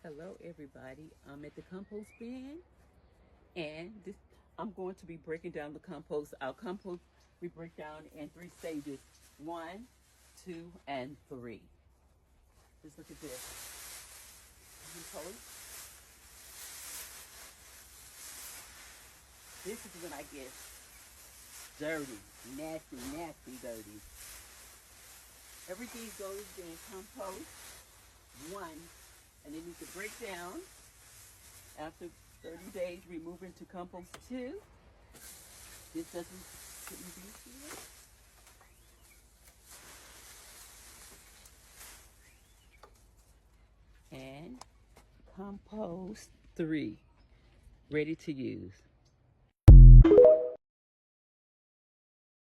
Hello everybody, I'm at the compost bin and I'm going to be breaking down the compost. Our compost we break down in 3 stages, 1, 2, and 3. Just look at this. Compost. This is when I get dirty, nasty dirty. Everything goes in compost 1, and then you can break down. After 30 days, we move into compost 2. This shouldn't be here. And compost 3, ready to use.